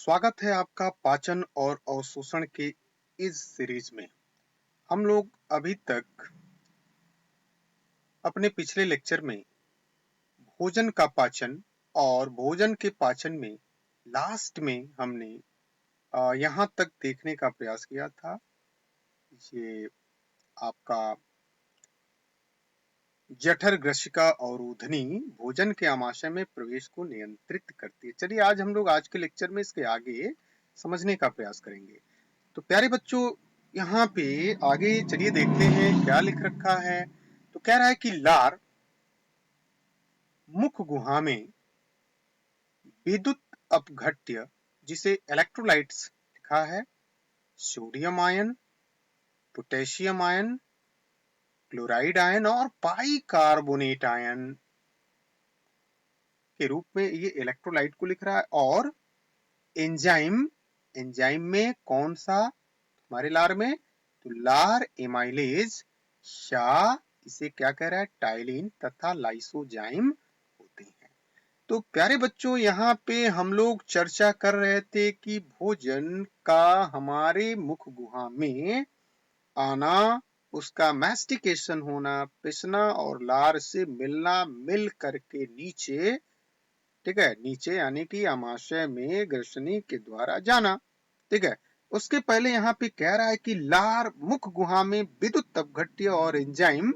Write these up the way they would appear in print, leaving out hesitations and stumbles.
स्वागत है आपका पाचन और अवशोषण के इस सीरीज में। हम लोग अभी तक अपने पिछले लेक्चर में भोजन का पाचन और भोजन के पाचन में लास्ट में हमने यहाँ तक देखने का प्रयास किया था। ये आपका जठर ग्रसिका और ऊधनी भोजन के आमाशय में प्रवेश को नियंत्रित करती है। चलिए आज हम लोग आज के लेक्चर में इसके आगे समझने का प्रयास करेंगे। तो प्यारे बच्चों, यहाँ पे आगे चलिए देखते हैं क्या लिख रखा है। तो कह रहा है कि लार मुख गुहा में विद्युत अपघट्य, जिसे इलेक्ट्रोलाइट्स लिखा है, sodium ion, potassium ion, chloride ion और बाइकार्बोनेट आयन के रूप में ये इलेक्ट्रोलाइट को लिख रहा है। और एंजाइम, एंजाइम में कौन सा हमारे लार में, तो लार एमाइलेज या इसे क्या कह रहा है, टाइलिन तथा लाइसोजाइम होते हैं। तो प्यारे बच्चों, यहाँ पे हम लोग चर्चा कर रहे थे कि भोजन का हमारे मुख गुहा में आना, उसका मैस्टिकेशन होना, पिसना और लार से मिलना, मिल करके नीचे, ठीक है, नीचे यानी कि आमाशय में ग्रसनी के द्वारा जाना। ठीक है, उसके पहले यहाँ पे कह रहा है कि लार मुख गुहा में विद्युत अपघट्य और एंजाइम,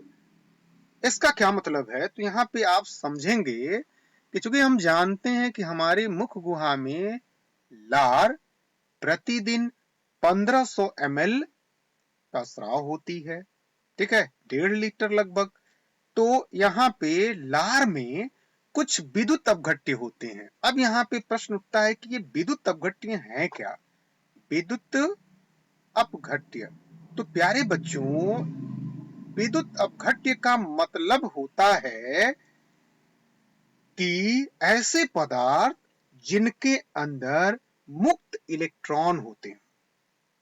इसका क्या मतलब है। तो यहाँ पे आप समझेंगे कि चूंकि हम जानते हैं कि हमारे मुख गुहा में लार प्रतिदिन 1500 ml का स्राव होती है, ठीक है, 1.5 लीटर लगभग। तो यहाँ पे लार में कुछ विद्युत अपघट्य होते हैं। अब यहाँ पे प्रश्न उठता है कि ये विद्युत अपघट्य हैं क्या। विद्युत अपघट्य, तो प्यारे बच्चों, विद्युत अपघट्य का मतलब होता है कि ऐसे पदार्थ जिनके अंदर मुक्त इलेक्ट्रॉन होते हैं,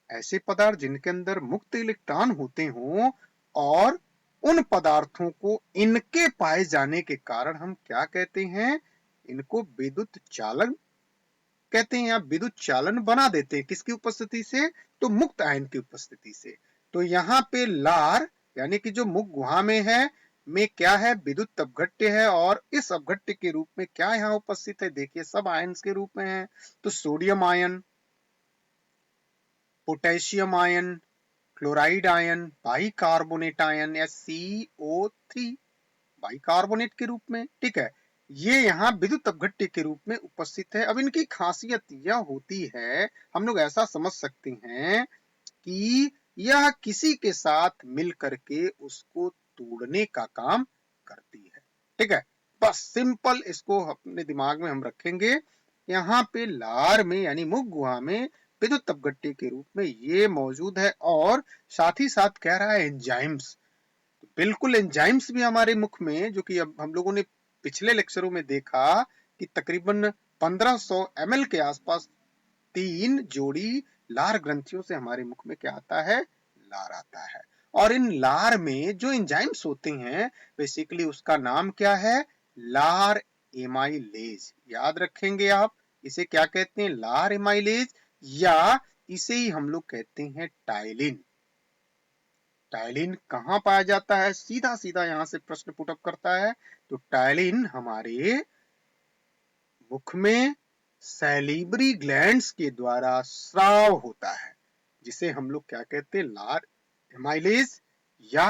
ऐसे पदार्थ जिनके अंदर मुक्त इलेक्ट्रॉन होते हों, और उन पदार्थों को इनके पाए जाने के कारण हम क्या कहते हैं, इनको विद्युत चालन कहते हैं या विद्युत चालन बना देते हैं। किसकी उपस्थिति से, तो मुक्त आयन की उपस्थिति से। तो यहाँ पे लार यानी कि जो मुख गुहा में है, में क्या है, विद्युत अपघट्य है। और इस अपघट्य के रूप में क्या यहाँ उपस्थित है, देखिए सब आयन्स के रूप में है। तो sodium ion, potassium ion, chloride ion, bicarbonate ion या CO3 बाइकार्बोनेट के रूप में, ठीक है, ये यहाँ विद्युत अपघट्य के रूप में उपस्थित है। अब इनकी खासियत यह होती है, हम लोग ऐसा समझ सकते हैं कि यह किसी के साथ मिल करके उसको तोड़ने का काम करती है। ठीक है, बस सिंपल इसको अपने दिमाग में हम रखेंगे। यहाँ पे लार में यानी मुख गुहा में विद्युत अपघट्य के रूप में ये मौजूद है। और साथ ही साथ कह रहा है एंजाइम्स, तो बिल्कुल एंजाइम्स भी हमारे मुख में, जो कि अब हम लोगों ने पिछले लेक्चरों में देखा कि तकरीबन 1500 ml के आसपास 3 जोड़ी लार ग्रंथियों से हमारे मुख में क्या आता है, लार आता है। और इन लार में जो एंजाइम्स होते हैं, बेसिकली उसका नाम क्या है, लार एमाइलेज। याद रखेंगे आप, इसे क्या कहते हैं, लार एमाइलेज, या इसे ही हम लोग कहते हैं टाइलिन। टाइलिन कहाँ पाया जाता है, सीधा सीधा यहां से प्रश्न पुटअप करता है। तो टाइलिन हमारे मुख में सैलिवरी ग्लैंड्स के द्वारा स्राव होता है, जिसे हम लोग क्या कहते हैं, लार एमाइलेज या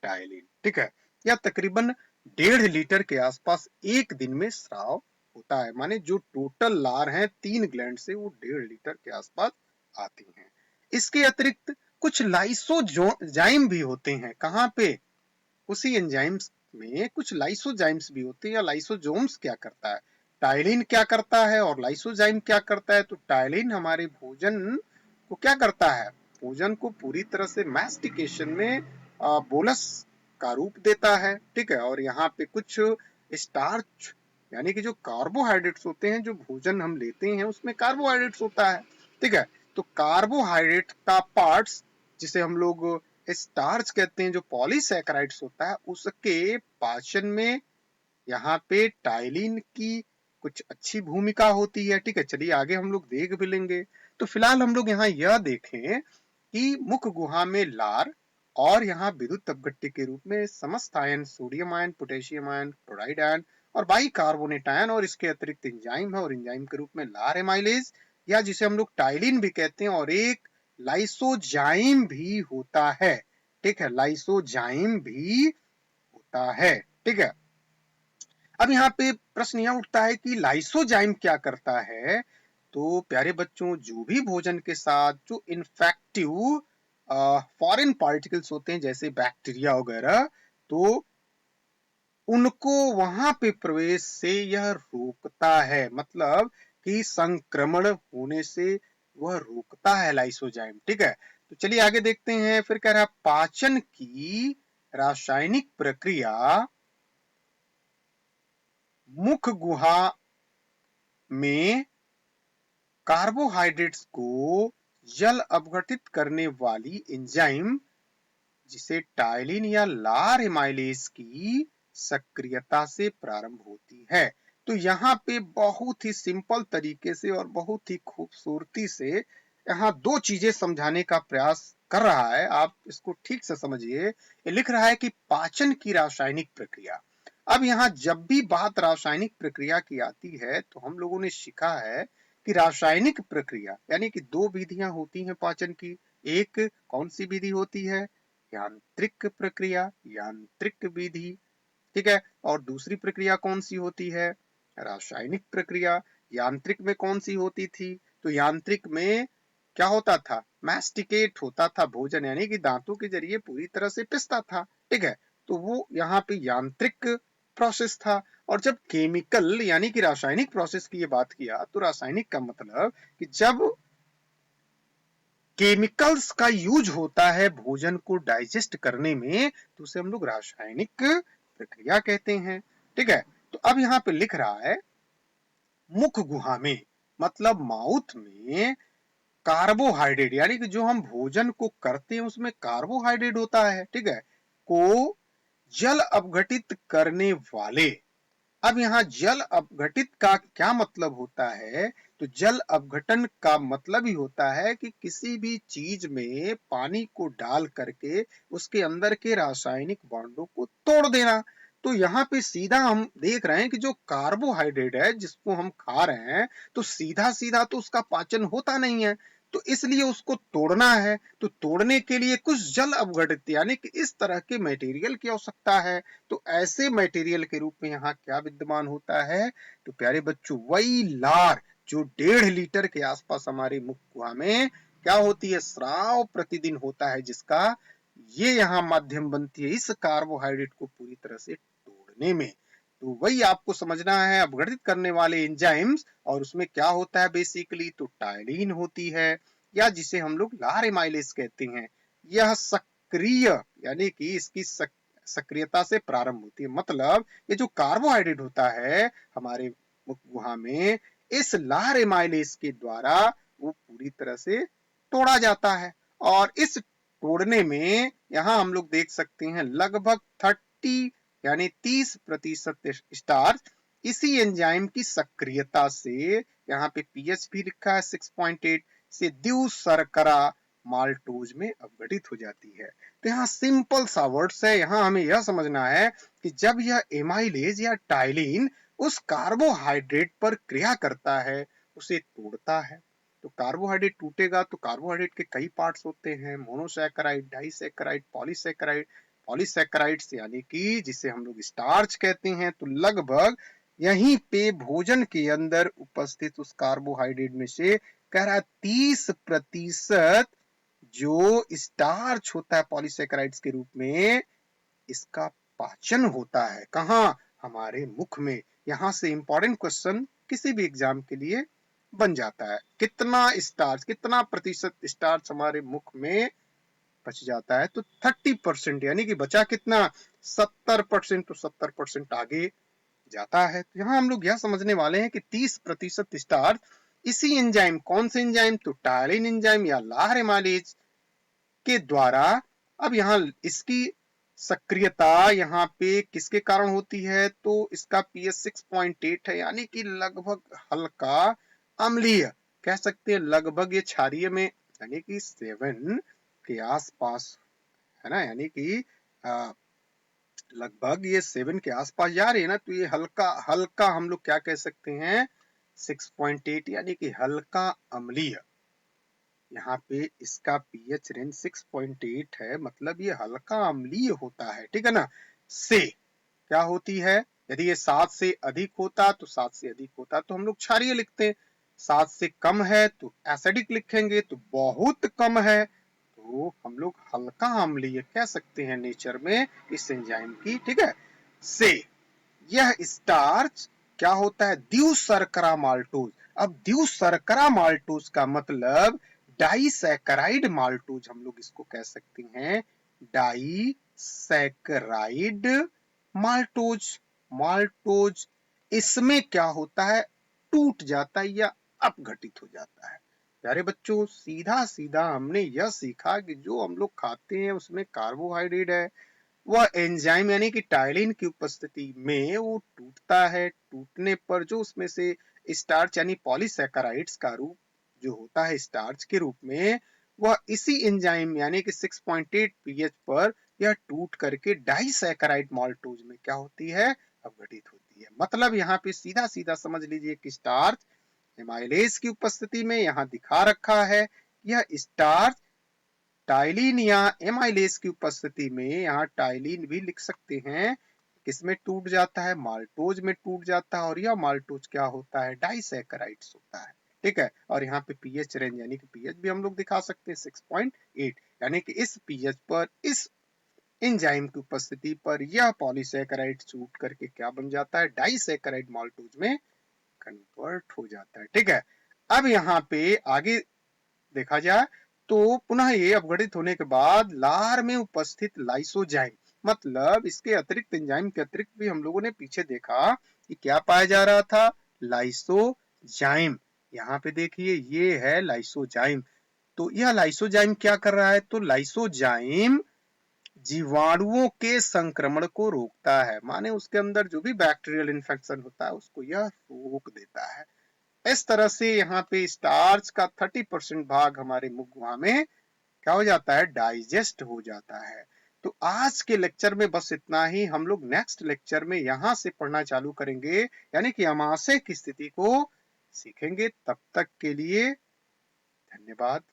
टाइलिन। ठीक है, या तकरीबन 1.5 लीटर के आसपास एक दिन में स्राव होता है। माने जो टोटल लार है 3 ग्लैंड से, वो 1.5 लीटर के आसपास आती हैं। इसके अतिरिक्त कुछ लाइसोजाइम भी होते हैं। कहाँ पे, उसी एंजाइम्स में कुछ लाइसोजाइम्स भी होते हैं। या लाइसोजोम्स क्या करता है, टाइलिन क्या करता है और लाइसोजाइम क्या करता है। तो टाइलिन हमारे भोजन को क्या करता है, भोजन को पूरी तरह से मैस्टिकेशन में बोलस का रूप देता है। ठीक है, और यहाँ पे कुछ स्टार्च यानी कि जो कार्बोहाइड्रेट्स होते हैं, जो भोजन हम लेते हैं उसमें कार्बोहाइड्रेट्स होता है। ठीक है, तो कार्बोहाइड्रेट का पार्ट्स, जिसे हम लोग स्टार्च कहते हैं, जो पॉलीसैकेराइड्स होता है, उसके पाचन में यहाँ पे टाइलिन की कुछ अच्छी भूमिका होती है, ठीक है। चलिए आगे हम लोग देख भी लेंगे। तो फिलहाल हम लोग यहाँ यह देखें कि मुख गुहा में लार और यहाँ विद्युत अपघट्य के रूप में समस्त ion, sodium ion, potassium ion, chloride ion और बाइकार्बोनेट आयन, और इसके अतिरिक्त एंजाइम है, और एंजाइम के रूप में लार एमाइलेज या जिसे हम लोग टाइलिन भी कहते हैं, और एक लाइसोजाइम भी होता है, ठीक है। लाइसोजाइम भी होता है, ठीक है। अब यहाँ पे प्रश्न यह उठता है कि लाइसोजाइम क्या करता है। तो प्यारे बच्चों, जो भी भोजन के साथ जो इन्फेक्टिव फॉरेन पार्टिकल्स होते हैं जैसे बैक्टीरिया वगैरह, तो उनको वहां पे प्रवेश से यह रोकता है, मतलब कि संक्रमण होने से वह रोकता है लाइसोजाइम, ठीक है। तो चलिए आगे देखते हैं। फिर कह रहा है पाचन की रासायनिक प्रक्रिया मुख गुहा में कार्बोहाइड्रेट्स को जल अपघटित करने वाली एंजाइम जिसे टाइलिन या लार एमाइलेज की सक्रियता से प्रारंभ होती है। तो यहाँ पे बहुत ही सिंपल तरीके से और बहुत ही खूबसूरती से यहाँ दो चीजें समझाने का प्रयास कर रहा है। आप इसको ठीक से समझिए। ये लिख रहा है कि पाचन की रासायनिक प्रक्रिया। अब यहाँ जब भी बात रासायनिक प्रक्रिया की आती है तो हम लोगों ने सीखा है कि रासायनिक प्रक्रिया यानी कि दो विधियां होती हैं पाचन की। एक कौन सी विधि होती है? यांत्रिक प्रक्रिया, यांत्रिक विधि, ठीक है। और दूसरी प्रक्रिया कौन सी होती है? रासायनिक प्रक्रिया। यांत्रिक में कौन सी होती थी? तो यांत्रिक में क्या होता था? मैस्टिकेट होता था भोजन, यानी कि दांतों के जरिए पूरी तरह से पिसता था, ठीक है। तो वो यहाँ पे यांत्रिक प्रोसेस था। और जब केमिकल यानी कि रासायनिक प्रोसेस की ये बात किया, तो रासायनिक का मतलब कि जब केमिकल्स का यूज होता है भोजन को डाइजेस्ट करने में, तो उसे हम लोग रासायनिक प्रक्रिया कहते हैं, ठीक है। तो अब यहाँ पे लिख रहा है मुख गुहा में, मतलब माउथ में कार्बोहाइड्रेट यानी कि जो हम भोजन को करते हैं उसमें कार्बोहाइड्रेट होता है, ठीक है, को जल अपघटित करने वाले। अब यहाँ जल अपघटित का क्या मतलब होता है? तो जल अपघटन का मतलब ही होता है कि किसी भी चीज में पानी को डाल करके उसके अंदर के रासायनिक बॉन्डों को तोड़ देना। तो यहाँ पे सीधा हम देख रहे हैं कि जो कार्बोहाइड्रेट है जिसको हम खा रहे हैं, तो सीधा सीधा तो उसका पाचन होता नहीं है, तो इसलिए उसको तोड़ना है। तो तोड़ने के लिए कुछ जल अपघटित यानी कि इस तरह के मटेरियल की आवश्यकता है। तो ऐसे मटेरियल के रूप में यहाँ क्या विद्यमान होता है? तो प्यारे बच्चों, वही लार जो 1.5 लीटर के आसपास हमारे मुख गुहा में क्या होती है? स्राव प्रतिदिन होता है, जिसका ये यहाँ माध्यम बनती है इस कार्बोहाइड्रेट को पूरी तरह से तोड़ने में। तो वही आपको समझना है, अपघटित करने वाले एंजाइम्स, और उसमें क्या होता है बेसिकली? तो टाइलिन होती है, या जिसे हम लोग लार एमाइलेज कहते हैं। यह सक्रिय यानी कि इसकी सक्रियता से प्रारंभ होती है, मतलब ये जो कार्बोहाइड्रेट होता है हमारे मुख गुहा में, इस लार एमाइलेज के द्वारा वो पूरी तरह से तोड़ा जाता है। और इस तोड़ने में यहाँ हम लोग देख सकते हैं लगभग 30 यानी 30% स्टार्च इसी एंजाइम की सक्रियता से, यहाँ पे पीएच भी लिखा है 6.8 से, द्यू शर्करा माल्टोज में अपघटित हो जाती है। तो यहाँ सिंपल सा वर्ड्स है, यहाँ हमें यह समझना है कि जब यह एमाइलेज या टाइलिन उस कार्बोहाइड्रेट पर क्रिया करता है, उसे तोड़ता है। तो कार्बोहाइड्रेट टूटेगा तो कार्बोहाइड्रेट के कई पार्ट्स होते हैं, मोनोसैकेराइड, डाइसैकेराइड, पॉलीसैकेराइड। पॉलीसैकेराइड्स यानी कि जिसे हम लोग स्टार्च कहते हैं। तो लगभग यहीं पे भोजन के अंदर उपस्थित उस कार्बोहाइड्रेट में से कह रहा है 30% जो स्टार्च होता है पॉलीसैकेराइड्स के रूप में, इसका पाचन होता है। कहाँ? हमारे मुख में। यहां से इंपॉर्टेंट क्वेश्चन किसी भी एग्जाम के लिए बन जाता है, कितना स्टार्च, कितना प्रतिशत स्टार्च हमारे मुख में बच जाता है? तो 30%, यानी कि बचा कितना? 70%। तो 70% आगे जाता है। तो यहाँ हम लोग यह समझने वाले हैं कि 30% स्टार्च इसी एंजाइम, कौन से एंजाइम? तो टायलिन एंजाइम या लार एमाइलेज के द्वारा। अब यहाँ इसकी सक्रियता यहाँ पे किसके कारण होती है, तो इसका पीएच 6.8 है, यानी कि लगभग हल्का अम्लीय कह सकते हैं, लगभग ये क्षारीय में यानी कि 7 के आसपास है ना, यानी कि लगभग ये 7 के आसपास जा रही है ना, तो ये हल्का हल्का हम लोग क्या कह सकते हैं 6.8 यानी कि हल्का अम्लीय। यहाँ पे इसका पीएच रेंज 6.8 है, मतलब ये हल्का अम्लीय होता है, ठीक है ना। से क्या होती है, यदि ये 7 से अधिक होता तो 7 से अधिक होता तो हम लोग क्षारीय लिखते हैं, 7 से कम है तो एसिडिक लिखेंगे, तो बहुत कम है तो हम लोग हल्का अम्लीय कह सकते हैं नेचर में इस एंजाइम की, ठीक है। से यह स्टार्च क्या होता है, द्विशर्करा माल्टोज। अब द्विशर्करा माल्टोज का मतलब डाइसैकराइड माल्टोज हम लोग इसको कह सकते हैं, डाइसैकराइड माल्टोज। माल्टोज इसमें क्या होता है, टूट जाता है या अपघटित हो जाता है। प्यारे बच्चों, सीधा सीधा हमने यह सीखा कि जो हम लोग खाते हैं उसमें कार्बोहाइड्रेट है, वह एंजाइम यानी कि टाइलिन की उपस्थिति में वो टूटता है, टूटने पर जो उसमें से स्टार्च यानी पॉलीसैकेराइड्स का रूप जो होता है स्टार्च के रूप में, वह इसी एंजाइम यानी कि 6.8 पीएच पर यह टूट करके डाइसैकेराइड माल्टोज में क्या होती है, अपघटित होती है। मतलब यहाँ पे सीधा सीधा समझ लीजिए कि स्टार्च एमाइलेज की उपस्थिति में यहाँ दिखा रखा है, यह स्टार्च टाइलिन या एमाइलेज की उपस्थिति में, यहाँ टाइलिन भी लिख सकते हैं, किसमें टूट जाता है, माल्टोज में टूट जाता है, और यह माल्टोज क्या होता है, डाइसैकेराइड्स होता है, ठीक है। और यहाँ पे पीएच रेंज यानी कि पीएच भी हम लोग दिखा सकते हैं 6.8, यानी कि इस पीएच पर इस एंजाइम की उपस्थिति पर यह पॉलीसैकेराइड टूट करके क्या बन जाता है, डाइसैकेराइड माल्टोज में कन्वर्ट हो जाता है, ठीक है। अब यहाँ पे आगे देखा जाए तो पुनः ये अपघटित होने के बाद लार में उपस्थित लाइसोजाइम, मतलब इसके अतिरिक्त एंजाइम के अतिरिक्त भी हम लोगों ने पीछे देखा कि क्या पाया जा रहा था, लाइसोजाइम। यहाँ पे देखिए ये है लाइसोजाइम, तो यह लाइसोजाइम क्या कर रहा है, तो लाइसोजाइम जीवाणुओं के संक्रमण को रोकता है, माने उसके अंदर जो भी बैक्टीरियल इन्फेक्शन होता है उसको यह रोक देता है। इस तरह से यहाँ पे स्टार्च का 30% भाग हमारे मुख में क्या हो जाता है, डाइजेस्ट हो जाता है। तो आज के लेक्चर में बस इतना ही, हम लोग नेक्स्ट लेक्चर में यहाँ से पढ़ना चालू करेंगे, यानी कि अमाशय की स्थिति को सीखेंगे। तब तक के लिए धन्यवाद।